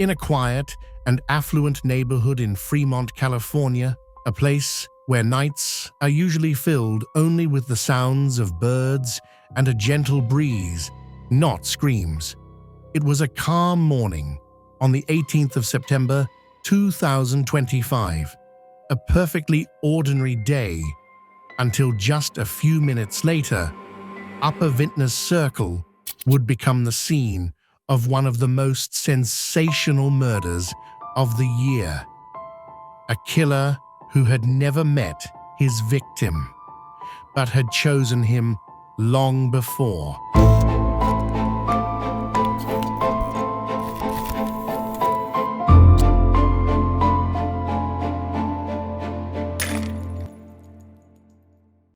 In a quiet and affluent neighborhood in Fremont, California, a place where nights are usually filled only with the sounds of birds and a gentle breeze, not screams. It was a calm morning on the 18th of September, 2025, a perfectly ordinary day, until just a few minutes later, Upper Vintner's Circle would become the scene of one of the most sensational murders of the year. A killer who had never met his victim, but had chosen him long before.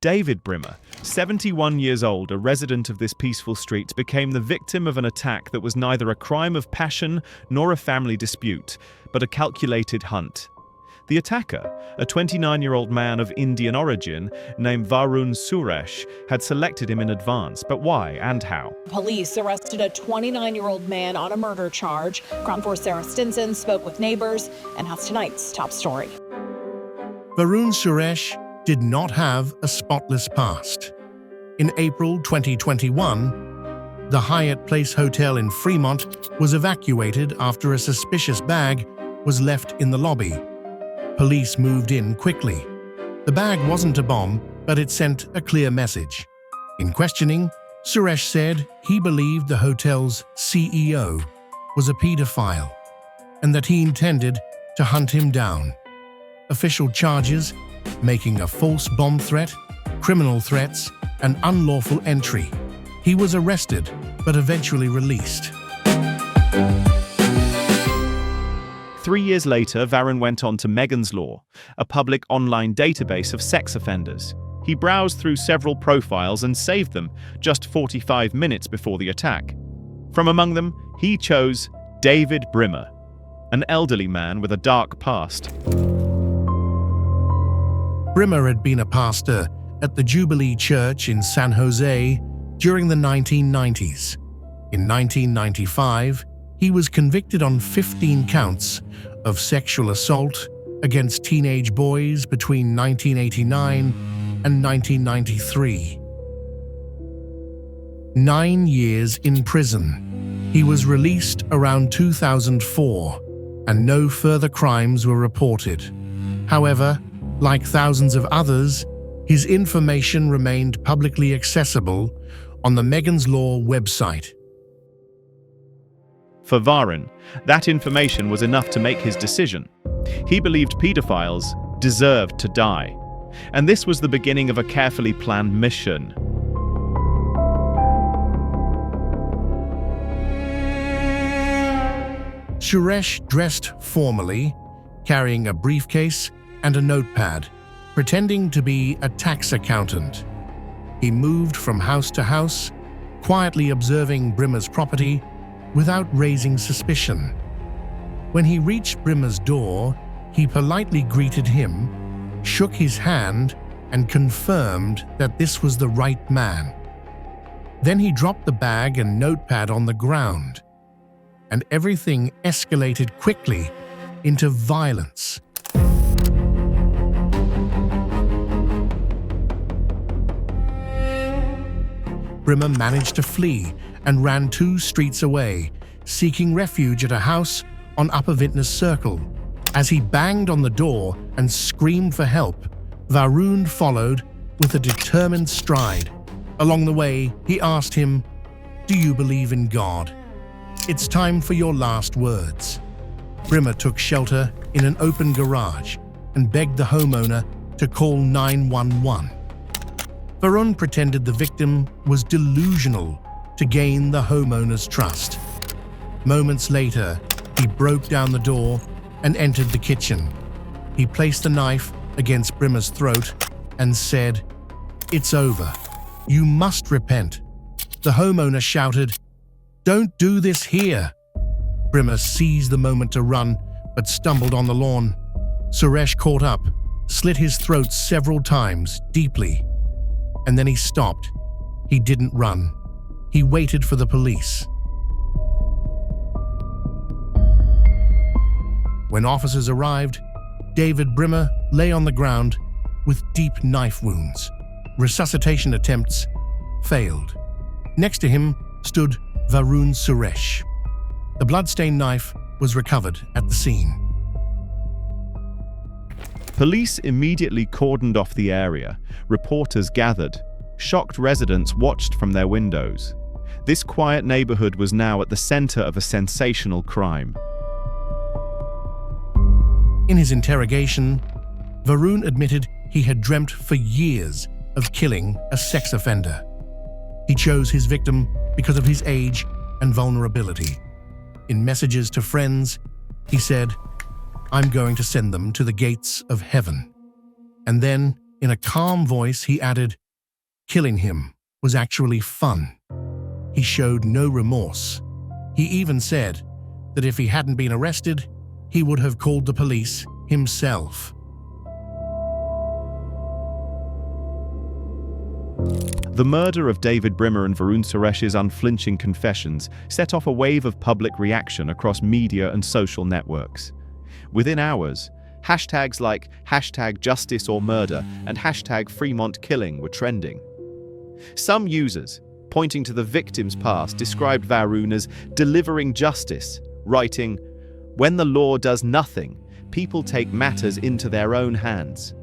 David Brimmer, 71 years old, a resident of this peaceful street, became the victim of an attack that was neither a crime of passion nor a family dispute, but a calculated hunt. The attacker, a 29-year-old man of Indian origin named Varun Suresh, had selected him in advance. But why and how? Police arrested a 29-year-old man on a murder charge. Crown Force Sarah Stinson spoke with neighbors and has tonight's top story. Varun Suresh did not have a spotless past. In April 2021, the Hyatt Place Hotel in Fremont was evacuated after a suspicious bag was left in the lobby. Police moved in quickly. The bag wasn't a bomb, but it sent a clear message. In questioning, Suresh said he believed the hotel's CEO was a pedophile and that he intended to hunt him down. Official charges: making a false bomb threat, criminal threats, and unlawful entry. He was arrested, but eventually released. 3 years later, Varun went on to Megan's Law, a public online database of sex offenders. He browsed through several profiles and saved them just 45 minutes before the attack. From among them, he chose David Brimmer, an elderly man with a dark past. Brimmer had been a pastor at the Jubilee Church in San Jose during the 1990s. In 1995, he was convicted on 15 counts of sexual assault against teenage boys between 1989 and 1993. 9 years in prison. He was released around 2004, and no further crimes were reported. However, like thousands of others, his information remained publicly accessible on the Megan's Law website. For Varun, that information was enough to make his decision. He believed pedophiles deserved to die, and this was the beginning of a carefully planned mission. Suresh dressed formally, carrying a briefcase and a notepad, pretending to be a tax accountant. He moved from house to house, quietly observing Brimmer's property without raising suspicion. When he reached Brimmer's door, he politely greeted him, shook his hand, and confirmed that this was the right man. Then he dropped the bag and notepad on the ground, and everything escalated quickly into violence. Brimmer managed to flee and ran 2 streets away, seeking refuge at a house on Upper Vintner's Circle. As he banged on the door and screamed for help, Varun followed with a determined stride. Along the way, he asked him, "Do you believe in God? It's time for your last words." Brimmer took shelter in an open garage and begged the homeowner to call 911. Varun pretended the victim was delusional to gain the homeowner's trust. Moments later, he broke down the door and entered the kitchen. He placed the knife against Brimmer's throat and said, "It's over. You must repent." The homeowner shouted, "Don't do this here." Brimmer seized the moment to run, but stumbled on the lawn. Suresh caught up, slit his throat several times, deeply, and then he stopped. He didn't run. He waited for the police. When officers arrived, David Brimmer lay on the ground with deep knife wounds. Resuscitation attempts failed. Next to him stood Varun Suresh. The bloodstained knife was recovered at the scene. Police immediately cordoned off the area. Reporters gathered. Shocked residents watched from their windows. This quiet neighborhood was now at the center of a sensational crime. In his interrogation, Varun admitted he had dreamt for years of killing a sex offender. He chose his victim because of his age and vulnerability. In messages to friends, he said, "I'm going to send them to the gates of heaven." And then, in a calm voice, he added, "Killing him was actually fun." He showed no remorse. He even said that if he hadn't been arrested, he would have called the police himself. The murder of David Brimmer and Varun Suresh's unflinching confessions set off a wave of public reaction across media and social networks. Within hours, hashtags like #JusticeOrMurder and #FremontKilling were trending. Some users, pointing to the victim's past, described Varun as delivering justice, writing, "When the law does nothing, people take matters into their own hands."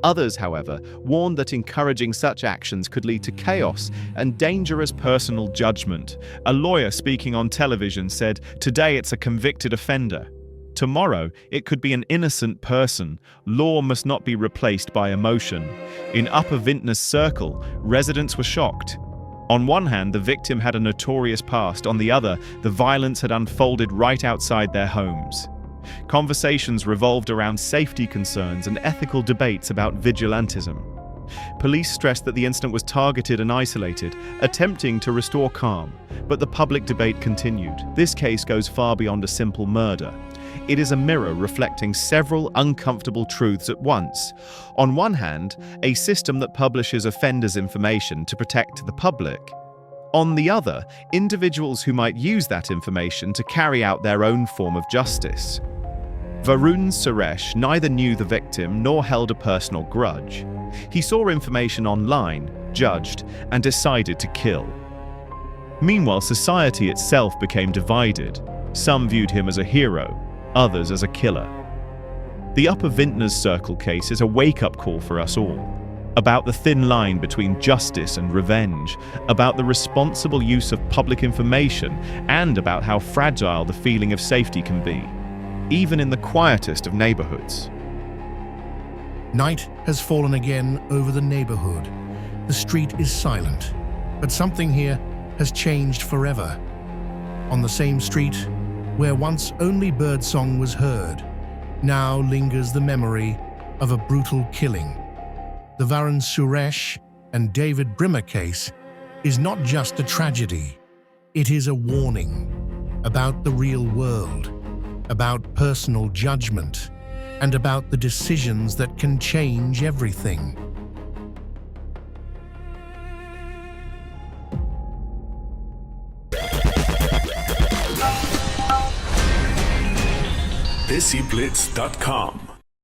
Others, however, warned that encouraging such actions could lead to chaos and dangerous personal judgment. A lawyer speaking on television said, "Today it's a convicted offender. Tomorrow it could be an innocent person. Law must not be replaced by emotion." In Upper Vintner's Circle, residents were shocked. On one hand, the victim had a notorious past. On the other, the violence had unfolded right outside their homes. Conversations revolved around safety concerns and ethical debates about vigilantism. Police stressed that the incident was targeted and isolated, attempting to restore calm, but the public debate continued. This case goes far beyond a simple murder. It is a mirror reflecting several uncomfortable truths at once. On one hand, a system that publishes offenders' information to protect the public. On the other, individuals who might use that information to carry out their own form of justice. Varun Suresh neither knew the victim nor held a personal grudge. He saw information online, judged, and decided to kill. Meanwhile, society itself became divided. Some viewed him as a hero, others as a killer. The Upper Vintner's Circle case is a wake-up call for us all, about the thin line between justice and revenge, about the responsible use of public information, and about how fragile the feeling of safety can be, even in the quietest of neighborhoods. Night has fallen again over the neighborhood. The street is silent, but something here has changed forever. On the same street, where once only birdsong was heard, now lingers the memory of a brutal killing. The Varun Suresh and David Brimmer case is not just a tragedy. It is a warning about the real world, about personal judgment, and about the decisions that can change everything. DESIblitz.com